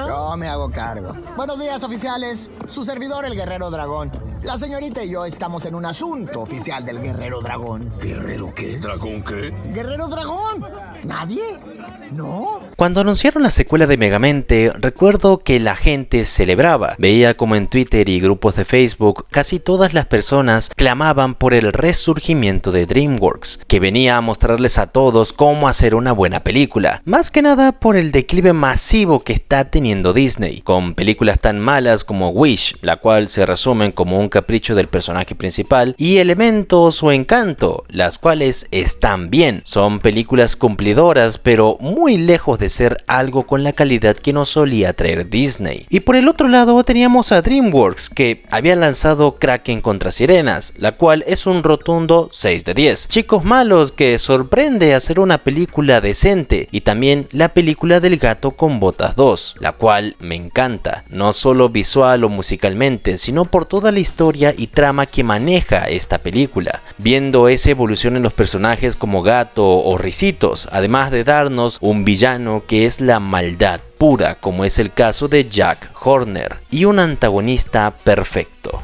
Yo me hago cargo. Buenos días, oficiales. Su servidor, el Guerrero Dragón. La señorita y yo estamos en un asunto oficial del Guerrero Dragón. ¿Guerrero qué? ¿Dragón qué? ¿Guerrero Dragón? ¿Nadie? ¿No? Cuando anunciaron la secuela de Megamente, recuerdo que la gente celebraba. Veía como en Twitter y grupos de Facebook casi todas las personas clamaban por el resurgimiento de DreamWorks, que venía a mostrarles a todos cómo hacer una buena película. Más que nada por el declive masivo que está teniendo Disney, con películas tan malas como Wish, la cual se resumen como un capricho del personaje principal, y Elementos o Encanto, las cuales están bien. Son películas cumplidoras, pero muy lejos de ser algo con la calidad que nos solía traer Disney. Y por el otro lado teníamos a DreamWorks, que había lanzado Kraken contra Sirenas, la cual es un rotundo 6 de 10. Chicos Malos, que sorprende hacer una película decente, y también la película del Gato con Botas 2, la cual me encanta, no solo visual o musicalmente, sino por toda la historia y trama que maneja esta película, viendo esa evolución en los personajes como Gato o Ricitos, además de darnos un villano que es la maldad pura, como es el caso de Jack Horner, y un antagonista perfecto.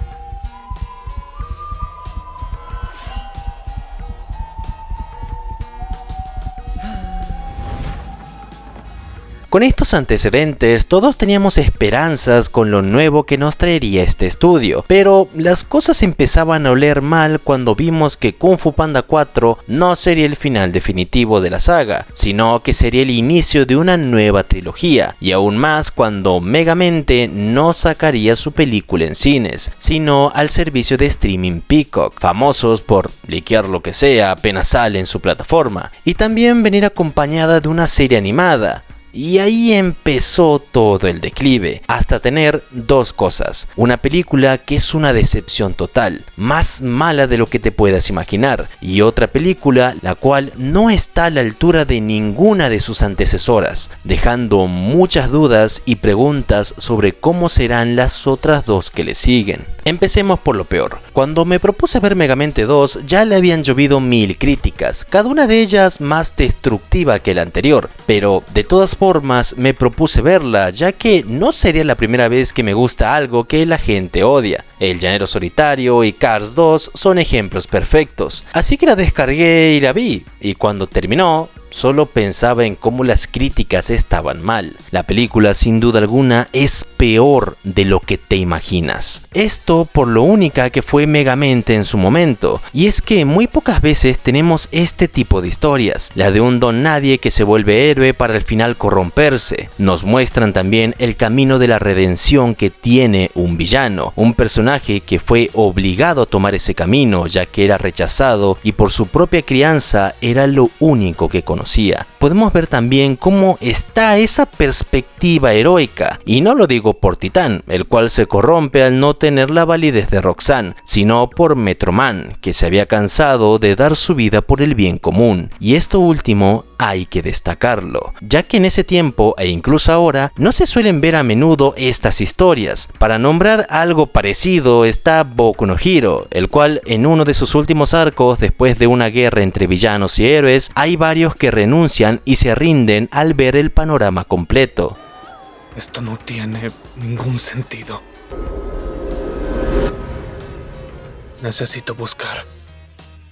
Con estos antecedentes, todos teníamos esperanzas con lo nuevo que nos traería este estudio, pero las cosas empezaban a oler mal cuando vimos que Kung Fu Panda 4 no sería el final definitivo de la saga, sino que sería el inicio de una nueva trilogía, y aún más cuando Megamente no sacaría su película en cines, sino al servicio de streaming Peacock, famosos por liquear lo que sea apenas sale en su plataforma, y también venir acompañada de una serie animada. Y ahí empezó todo el declive, hasta tener dos cosas: una película que es una decepción total, más mala de lo que te puedas imaginar, y otra película la cual no está a la altura de ninguna de sus antecesoras, dejando muchas dudas y preguntas sobre cómo serán las otras dos que le siguen. Empecemos por lo peor. Cuando me propuse ver Megamente 2 ya le habían llovido 1000 críticas, cada una de ellas más destructiva que la anterior, pero de todas formas me propuse verla, ya que no sería la primera vez que me gusta algo que la gente odia. El Llanero Solitario y Cars 2 son ejemplos perfectos, así que la descargué y la vi, y cuando terminó solo pensaba en cómo las críticas estaban mal. La película sin duda alguna es peor de lo que te imaginas. Esto por lo única que fue Megamente en su momento, y es que muy pocas veces tenemos este tipo de historias, la de un don nadie que se vuelve héroe para al final corromperse. Nos muestran también el camino de la redención que tiene un villano, un personaje que fue obligado a tomar ese camino ya que era rechazado y por su propia crianza era lo único que conocía. Podemos ver también cómo está esa perspectiva heroica, y no lo digo por Titán, el cual se corrompe al no tener la validez de Roxanne, sino por Metroman, que se había cansado de dar su vida por el bien común, y esto último hay que destacarlo, ya que en ese tiempo e incluso ahora no se suelen ver a menudo estas historias. Para nombrar algo parecido está Boku no Hero, el cual en uno de sus últimos arcos, después de una guerra entre villanos y héroes, hay varios que renuncian y se rinden al ver el panorama completo. Esto no tiene ningún sentido. Necesito buscar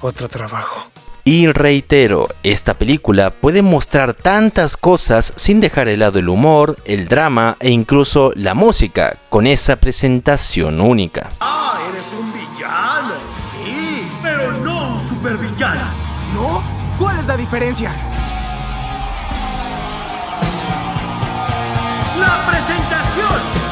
otro trabajo. Y reitero, esta película puede mostrar tantas cosas sin dejar de lado el humor, el drama e incluso la música, con esa presentación única. Ah, eres un villano, sí, pero no un supervillano. ¿No? ¿Cuál es la diferencia? ¡La presentación!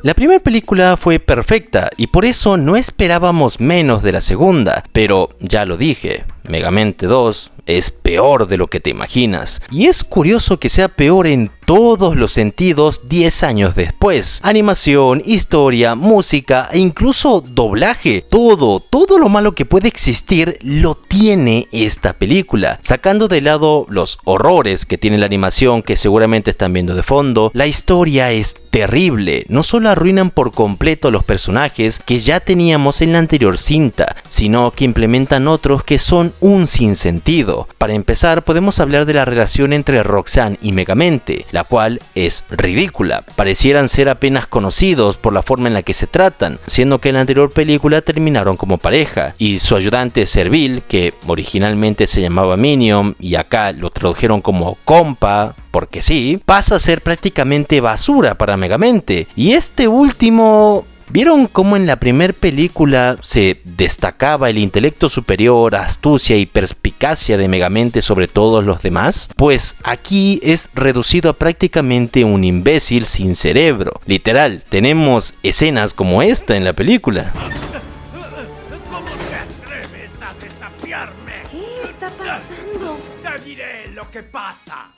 La primera película fue perfecta y por eso no esperábamos menos de la segunda, pero ya lo dije, Megamente 2 es peor de lo que te imaginas. Y es curioso que sea peor en todos los sentidos 10 años después. Animación, historia, música e incluso doblaje. Todo lo malo que puede existir lo tiene esta película. Sacando de lado los horrores que tiene la animación que seguramente están viendo de fondo, la historia es terrible. No solo arruinan por completo los personajes que ya teníamos en la anterior cinta, sino que implementan otros que son un sinsentido. Para empezar, podemos hablar de la relación entre Roxanne y Megamente, la cual es ridícula. Parecieran ser apenas conocidos por la forma en la que se tratan, siendo que en la anterior película terminaron como pareja, y su ayudante Servil, que originalmente se llamaba Minion y acá lo tradujeron como compa, porque sí, pasa a ser prácticamente basura para Megamente. Y este último... ¿Vieron cómo en la primera película se destacaba el intelecto superior, astucia y perspicacia de Megamente sobre todos los demás? Pues aquí es reducido a prácticamente un imbécil sin cerebro. Literal, tenemos escenas como esta en la película. ¿Cómo te atreves a desafiarme? ¿Qué está pasando? Te diré lo que pasa.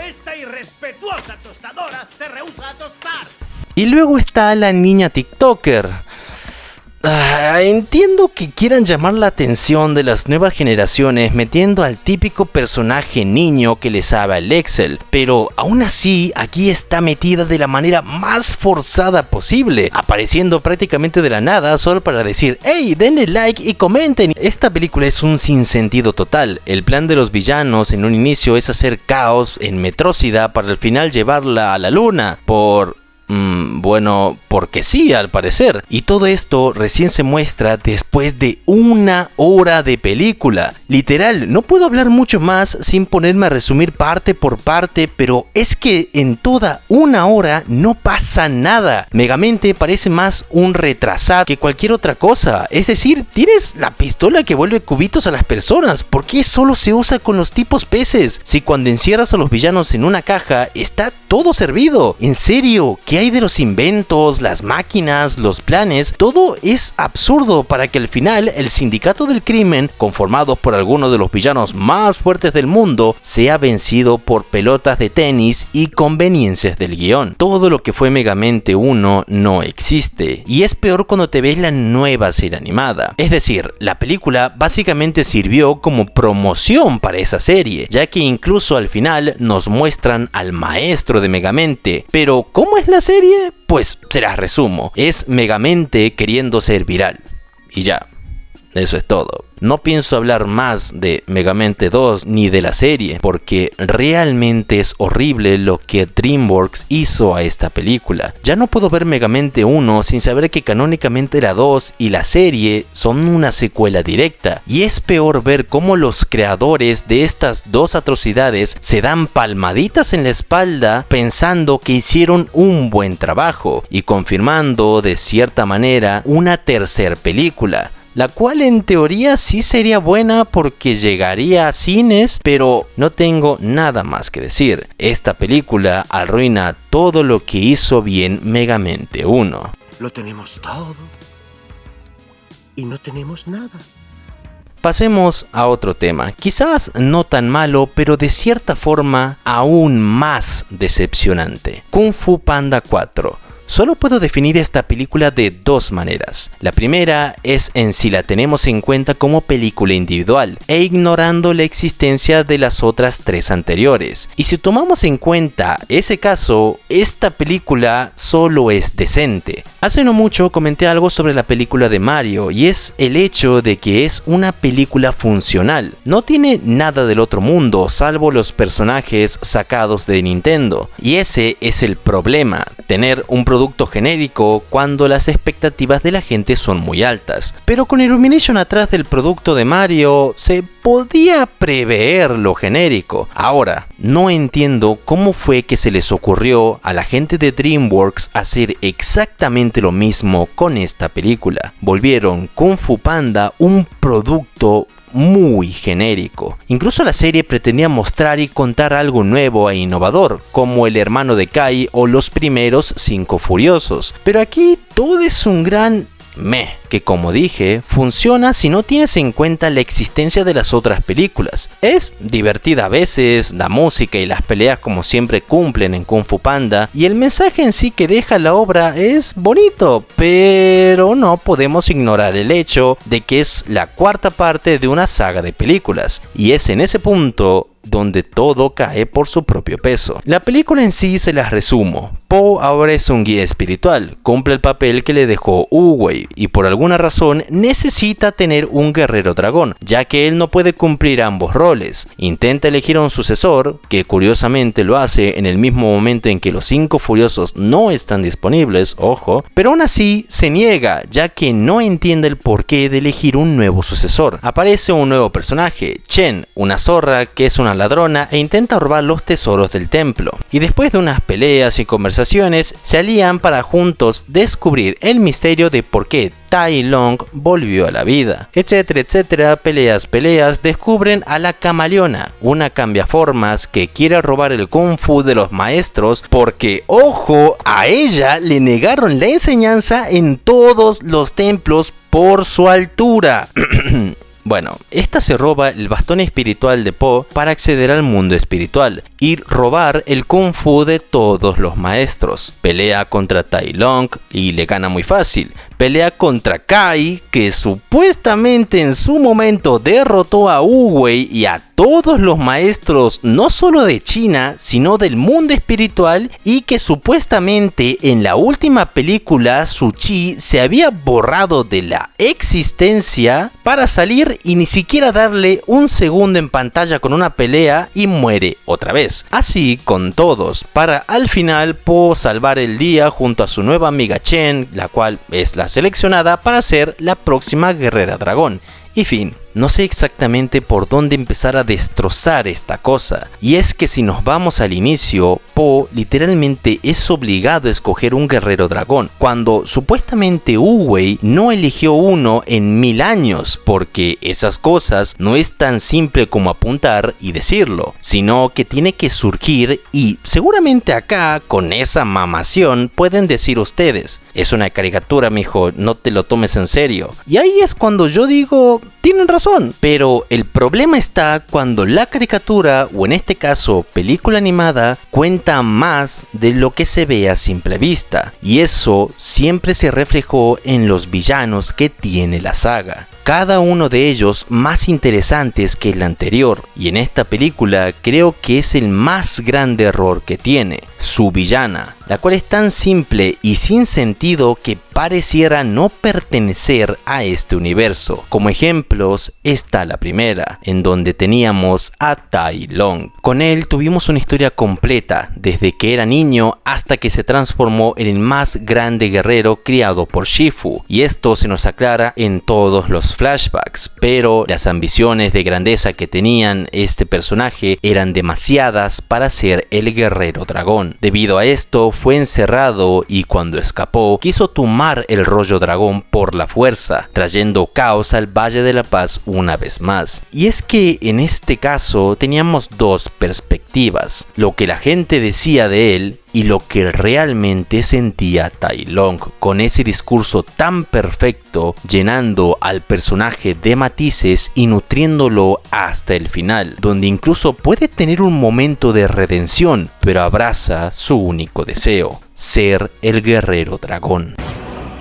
Esta irrespetuosa tostadora se rehúsa a tostar. Y luego está la niña TikToker. Entiendo que quieran llamar la atención de las nuevas generaciones metiendo al típico personaje niño que les sabe al Excel, pero aún así aquí está metida de la manera más forzada posible, apareciendo prácticamente de la nada solo para decir hey, denle like y comenten. Esta película es un sinsentido total. El plan de los villanos en un inicio es hacer caos en Metrócida para al final llevarla a la luna bueno, porque sí, al parecer. Y todo esto recién se muestra después de 1 hora de película. Literal, no puedo hablar mucho más sin ponerme a resumir parte por parte, pero es que en toda 1 hora no pasa nada. Megamente parece más un retrasado que cualquier otra cosa. Es decir, tienes la pistola que vuelve cubitos a las personas. ¿Por qué solo se usa con los tipos peces? Si cuando encierras a los villanos en una caja está todo servido. En serio, ¿qué hay de los inventos, las máquinas, los planes? Todo es absurdo para que al final el sindicato del crimen, conformado por algunos de los villanos más fuertes del mundo, sea vencido por pelotas de tenis y conveniencias del guión. Todo lo que fue Megamente 1 no existe, y es peor cuando te ves la nueva serie animada. Es decir, la película básicamente sirvió como promoción para esa serie, ya que incluso al final nos muestran al maestro de Megamente. Pero ¿cómo es la serie? Pues se las resumo. Es Megamente queriendo ser viral. Y ya, eso es todo. No pienso hablar más de Megamente 2 ni de la serie, porque realmente es horrible lo que DreamWorks hizo a esta película. Ya no puedo ver Megamente 1 sin saber que canónicamente la 2 y la serie son una secuela directa. Y es peor ver cómo los creadores de estas dos atrocidades se dan palmaditas en la espalda pensando que hicieron un buen trabajo y confirmando de cierta manera una tercera película, la cual en teoría sí sería buena porque llegaría a cines, pero no tengo nada más que decir. Esta película arruina todo lo que hizo bien Megamente 1. Lo tenemos todo y no tenemos nada. Pasemos a otro tema, quizás no tan malo, pero de cierta forma aún más decepcionante. Kung Fu Panda 4. Solo puedo definir esta película de dos maneras. La primera es en si la tenemos en cuenta como película individual e ignorando la existencia de las otras tres anteriores. Y si tomamos en cuenta ese caso, esta película solo es decente. Hace no mucho comenté algo sobre la película de Mario y es el hecho de que es una película funcional. No tiene nada del otro mundo salvo los personajes sacados de Nintendo. Y ese es el problema, tener un producto genérico cuando las expectativas de la gente son muy altas. Pero con Illumination atrás del producto de Mario se podía prever lo genérico. Ahora, no entiendo cómo fue que se les ocurrió a la gente de DreamWorks hacer exactamente lo mismo con esta película. Volvieron Kung Fu Panda un producto muy genérico. Incluso la serie pretendía mostrar y contar algo nuevo e innovador, como el hermano de Kai o los primeros 5 furiosos. Pero aquí todo es un gran que como dije, funciona si no tienes en cuenta la existencia de las otras películas. Es divertida a veces, la música y las peleas como siempre cumplen en Kung Fu Panda, y el mensaje en sí que deja la obra es bonito, pero no podemos ignorar el hecho de que es la cuarta parte de una saga de películas, y es en ese punto donde todo cae por su propio peso. La película en sí se las resumo. Po ahora es un guía espiritual, cumple el papel que le dejó Wu-Wei y por alguna razón necesita tener un guerrero dragón, ya que él no puede cumplir ambos roles. Intenta elegir a un sucesor, que curiosamente lo hace en el mismo momento en que los 5 furiosos no están disponibles, ojo, pero aún así se niega, ya que no entiende el porqué de elegir un nuevo sucesor. Aparece un nuevo personaje, Chen, una zorra que es una ladrona e intenta robar los tesoros del templo, y después de unas peleas y conversaciones se alían para juntos descubrir el misterio de por qué Tai Lung volvió a la vida, etcétera, etcétera. Peleas, descubren a la Camaleona, una cambiaformas que quiere robar el Kung Fu de los maestros porque, ojo, a ella le negaron la enseñanza en todos los templos por su altura. Bueno, esta se roba el bastón espiritual de Po para acceder al mundo espiritual y robar el Kung Fu de todos los maestros. Pelea contra Tai Lung y le gana muy fácil. Pelea contra Kai, que supuestamente en su momento derrotó a Wu-Wei y a todos los maestros, no solo de China, sino del mundo espiritual, y que supuestamente en la última película su chi se había borrado de la existencia para salir y ni siquiera darle un segundo en pantalla con una pelea y muere otra vez. Así con todos, para al final Po salvar el día junto a su nueva amiga Chen, la cual es la seleccionada para ser la próxima guerrera dragón. Y fin, no sé exactamente por dónde empezar a destrozar esta cosa. Y es que si nos vamos al inicio, Po literalmente es obligado a escoger un guerrero dragón, cuando supuestamente Wu-Wei no eligió uno en 1000 años, porque esas cosas no es tan simple como apuntar y decirlo, sino que tiene que surgir, y seguramente acá, con esa mamación, pueden decir ustedes, es una caricatura mijo, no te lo tomes en serio. Y ahí es cuando yo digo, tienen razón, pero el problema está cuando la caricatura, o en este caso película animada, cuenta más de lo que se ve a simple vista, y eso siempre se reflejó en los villanos que tiene la saga. Cada uno de ellos más interesantes que el anterior, y en esta película creo que es el más grande error que tiene, su villana, la cual es tan simple y sin sentido que pareciera no pertenecer a este universo. Como ejemplos está la primera, en donde teníamos a Tai Lung. Con él tuvimos una historia completa, desde que era niño hasta que se transformó en el más grande guerrero criado por Shifu, y esto se nos aclara en todos los flashbacks, pero las ambiciones de grandeza que tenían este personaje eran demasiadas para ser el guerrero dragón. Debido a esto fue encerrado, y cuando escapó quiso tomar el rollo dragón por la fuerza, trayendo caos al Valle de la Paz una vez más. Y es que en este caso teníamos dos perspectivas, lo que la gente decía de él y lo que realmente sentía Tai Lung, con ese discurso tan perfecto, llenando al personaje de matices y nutriéndolo hasta el final, donde incluso puede tener un momento de redención, pero abraza su único deseo, ser el guerrero dragón.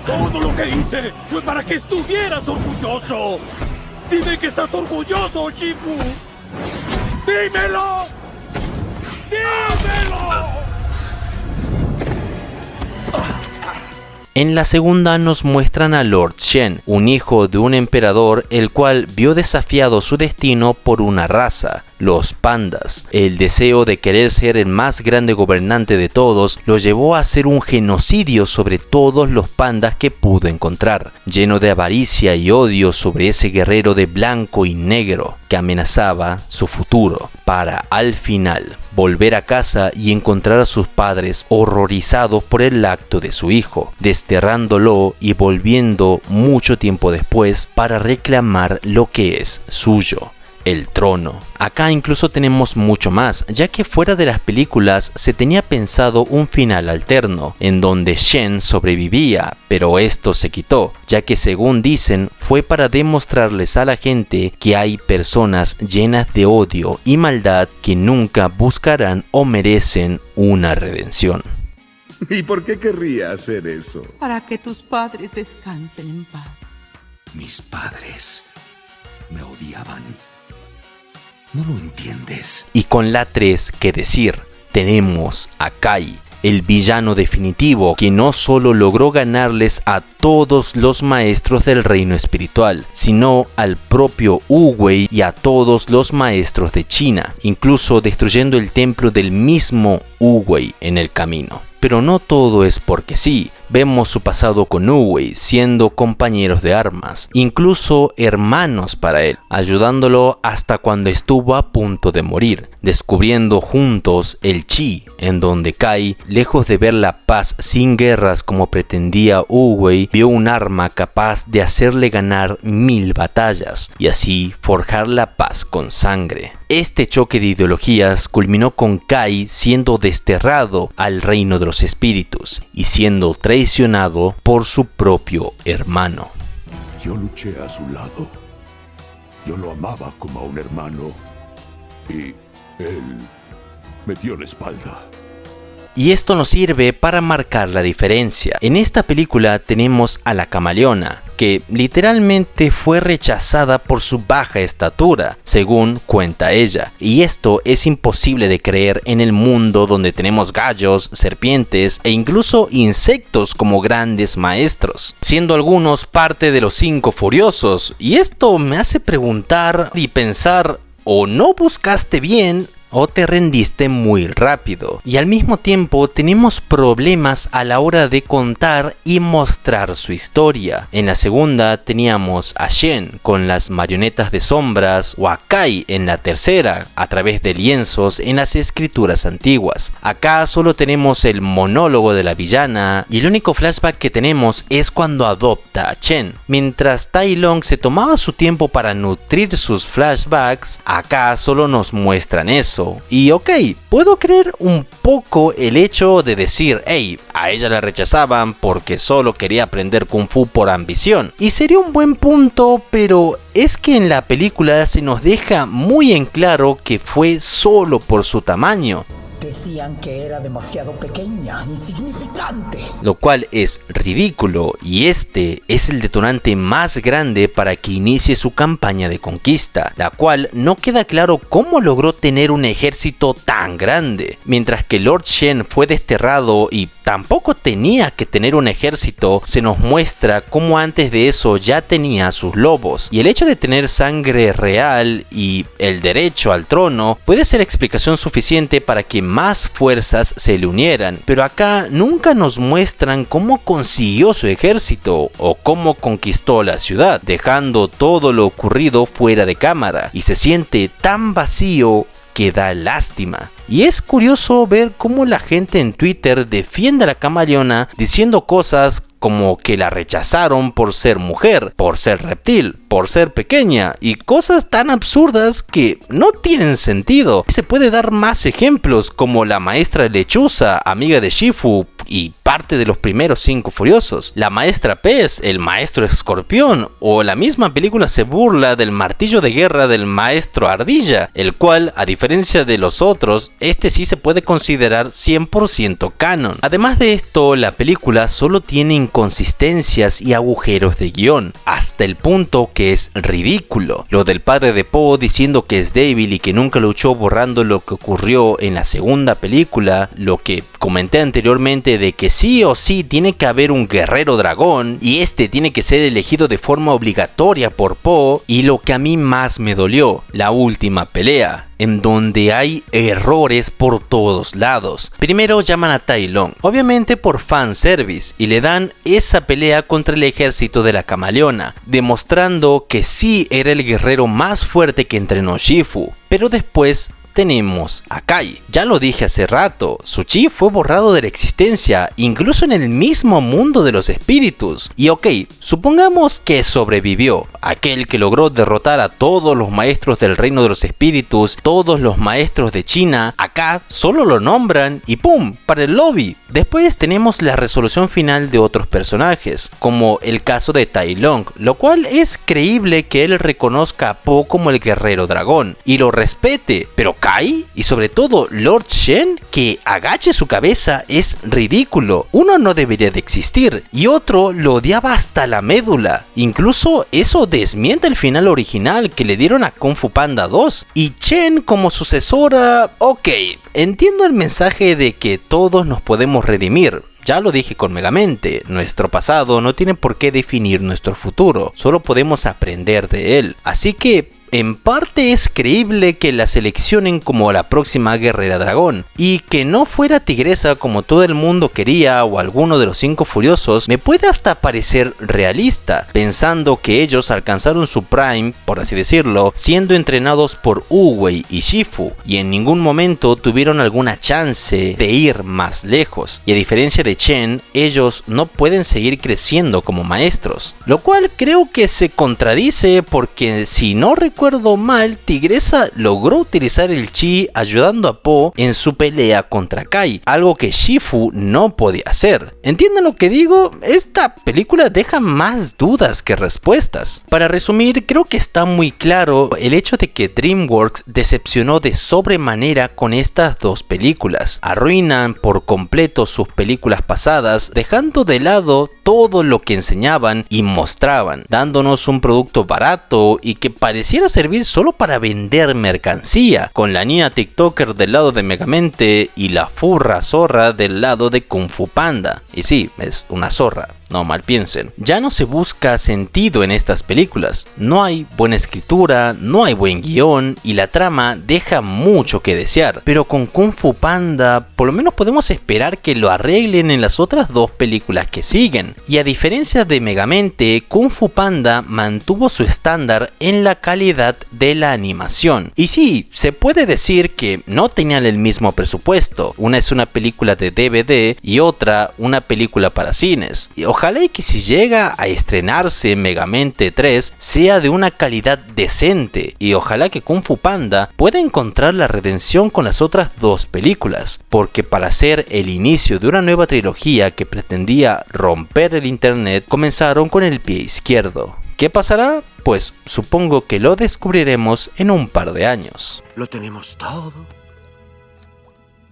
Todo lo que hice fue para que estuvieras orgulloso. Dime que estás orgulloso, Shifu. ¡Dímelo! ¡Dímelo! En la segunda nos muestran a Lord Shen, un hijo de un emperador el cual vio desafiado su destino por una raza, los pandas. El deseo de querer ser el más grande gobernante de todos lo llevó a hacer un genocidio sobre todos los pandas que pudo encontrar, lleno de avaricia y odio sobre ese guerrero de blanco y negro que amenazaba su futuro, para al final volver a casa y encontrar a sus padres horrorizados por el acto de su hijo, desterrándolo y volviendo mucho tiempo después para reclamar lo que es suyo. el trono. Acá incluso tenemos mucho más, ya que fuera de las películas se tenía pensado un final alterno, en donde Shen sobrevivía, pero esto se quitó, ya que según dicen fue para demostrarles a la gente que hay personas llenas de odio y maldad que nunca buscarán o merecen una redención. ¿Y por qué querría hacer eso? Para que tus padres descansen en paz. Mis padres me odiaban. No lo entiendes. Y con la 3, ¿qué decir? Tenemos a Kai, el villano definitivo que no solo logró ganarles a todos los maestros del reino espiritual, sino al propio Wu Wei y a todos los maestros de China, incluso destruyendo el templo del mismo Wu Wei en el camino. Pero no todo es porque sí. Vemos su pasado con Wu Wei, siendo compañeros de armas, incluso hermanos para él, ayudándolo hasta cuando estuvo a punto de morir, descubriendo juntos el Chi, en donde Kai, lejos de ver la paz sin guerras como pretendía Wu Wei, vio un arma capaz de hacerle ganar 1000 batallas, y así forjar la paz con sangre. Este choque de ideologías culminó con Kai siendo desterrado al reino de los espíritus, y siendo traicionado por su propio hermano. Yo luché a su lado. Yo lo amaba como a un hermano. Y él me dio la espalda. Y esto nos sirve para marcar la diferencia. En esta película tenemos a la camaleona, que literalmente fue rechazada por su baja estatura, según cuenta ella. Y esto es imposible de creer en el mundo donde tenemos gallos, serpientes e incluso insectos como grandes maestros, siendo algunos parte de los 5 furiosos. Y esto me hace preguntar y pensar, ¿o no buscaste bien o te rendiste muy rápido? Y al mismo tiempo tenemos problemas a la hora de contar y mostrar su historia. En la segunda teníamos a Shen con las marionetas de sombras, o a Kai en la tercera a través de lienzos en las escrituras antiguas. Acá solo tenemos el monólogo de la villana y el único flashback que tenemos es cuando adopta a Chen. Mientras Tai Lung se tomaba su tiempo para nutrir sus flashbacks, acá solo nos muestran eso. Y ok, puedo creer un poco el hecho de decir, hey, a ella la rechazaban porque solo quería aprender Kung Fu por ambición. Y sería un buen punto, pero es que en la película se nos deja muy en claro que fue solo por su tamaño. Decían que era demasiado pequeña, insignificante. Lo cual es ridículo, y este es el detonante más grande para que inicie su campaña de conquista, la cual no queda claro cómo logró tener un ejército tan grande. Mientras que Lord Shen fue desterrado y tampoco tenía que tener un ejército, se nos muestra cómo antes de eso ya tenía sus lobos, y el hecho de tener sangre real y el derecho al trono puede ser explicación suficiente para que más fuerzas se le unieran, pero acá nunca nos muestran cómo consiguió su ejército o cómo conquistó la ciudad, dejando todo lo ocurrido fuera de cámara, y se siente tan vacío que da lástima. Y es curioso ver cómo la gente en Twitter defiende a la camaleona diciendo cosas como que la rechazaron por ser mujer, por ser reptil, por ser pequeña, y cosas tan absurdas que no tienen sentido. Se puede dar más ejemplos, como la maestra lechuza, amiga de Shifu y parte de los primeros 5 furiosos, la maestra pez, el maestro escorpión, o la misma película se burla del martillo de guerra del maestro ardilla, el cual, a diferencia de los otros, este sí se puede considerar 100% canon. Además de esto, la película solo tiene inconsistencias y agujeros de guión, hasta el punto que es ridículo. Lo del padre de Po diciendo que es débil y que nunca luchó, borrando lo que ocurrió en la segunda película, lo que comenté anteriormente de que sí o sí tiene que haber un guerrero dragón y este tiene que ser elegido de forma obligatoria por Po, y lo que a mí más me dolió, la última pelea, en donde hay errores por todos lados. Primero llaman a Tai Lung, obviamente por fanservice, y le dan esa pelea contra el ejército de la camaleona, demostrando que sí era el guerrero más fuerte que entrenó Shifu, pero después tenemos a Kai. Ya lo dije hace rato, su chi fue borrado de la existencia, incluso en el mismo mundo de los espíritus. Y ok, supongamos que sobrevivió. aquel que logró derrotar a todos los maestros del reino de los espíritus, todos los maestros de China. Acá solo lo nombran y ¡pum! Para el lobby. Después tenemos la resolución final de otros personajes, como el caso de Tai Lung, lo cual es creíble que él reconozca a Po como el guerrero dragón y lo respete, pero Kai y sobre todo Lord Shen, que agache su cabeza, es ridículo. Uno no debería de existir y otro lo odiaba hasta la médula. Incluso eso desmiente el final original que le dieron a Kung Fu Panda 2. Y Chen como sucesora, ok, entiendo el mensaje de que todos nos podemos redimir. Ya lo dije con Megamente, nuestro pasado no tiene por qué definir nuestro futuro, solo podemos aprender de él. Así que en parte es creíble que la seleccionen como la próxima guerrera dragón, y que no fuera tigresa como todo el mundo quería o alguno de los 5 furiosos me puede hasta parecer realista, pensando que ellos alcanzaron su prime, por así decirlo, siendo entrenados por Wu-Wei y Shifu, y en ningún momento tuvieron alguna chance de ir más lejos, y a diferencia de Chen, ellos no pueden seguir creciendo como maestros, lo cual creo que se contradice porque si no recuerdo mal, Tigresa logró utilizar el chi ayudando a Po en su pelea contra Kai, algo que Shifu no podía hacer. ¿Entienden lo que digo? Esta película deja más dudas que respuestas. Para resumir, creo que está muy claro el hecho de que DreamWorks decepcionó de sobremanera con estas dos películas. Arruinan por completo sus películas pasadas, dejando de lado todo lo que enseñaban y mostraban, dándonos un producto barato y que pareciera servir solo para vender mercancía, con la niña TikToker del lado de Megamente y la furra zorra del lado de Kung Fu Panda. Y sí, es una zorra. No mal piensen. Ya no se busca sentido en estas películas. No hay buena escritura, no hay buen guión y la trama deja mucho que desear. Pero con Kung Fu Panda por lo menos podemos esperar que lo arreglen en las otras dos películas que siguen. Y a diferencia de Megamente, Kung Fu Panda mantuvo su estándar en la calidad de la animación. Y sí, se puede decir que no tenían el mismo presupuesto. Una es una película de DVD y otra una película para cines. Y ojalá y que si llega a estrenarse Megamente 3 sea de una calidad decente, y ojalá que Kung Fu Panda pueda encontrar la redención con las otras dos películas, porque para ser el inicio de una nueva trilogía que pretendía romper el internet, comenzaron con el pie izquierdo. ¿Qué pasará? Pues supongo que lo descubriremos en un par de años. Lo tenemos todo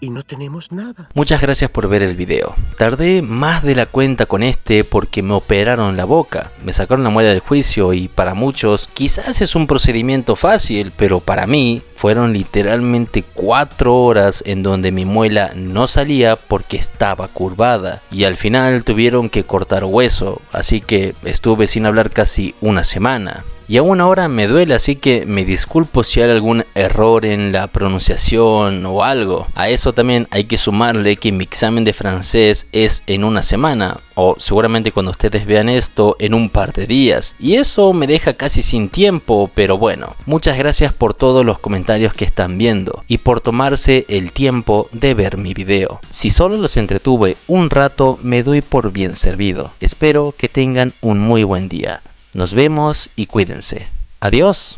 y no tenemos nada. Muchas gracias por ver el video. Tardé más de la cuenta con este porque me operaron la boca, me sacaron la muela del juicio y para muchos quizás es un procedimiento fácil, pero para mí fueron literalmente 4 horas en donde mi muela no salía porque estaba curvada y al final tuvieron que cortar hueso, así que estuve sin hablar casi una semana. Y aún ahora me duele, así que me disculpo si hay algún error en la pronunciación o algo. A eso también hay que sumarle que mi examen de francés es en una semana, o seguramente cuando ustedes vean esto en un par de días. Y eso me deja casi sin tiempo, pero bueno. Muchas gracias por todos los comentarios que están viendo y por tomarse el tiempo de ver mi video. Si solo los entretuve un rato, me doy por bien servido. Espero que tengan un muy buen día. Nos vemos y cuídense. Adiós.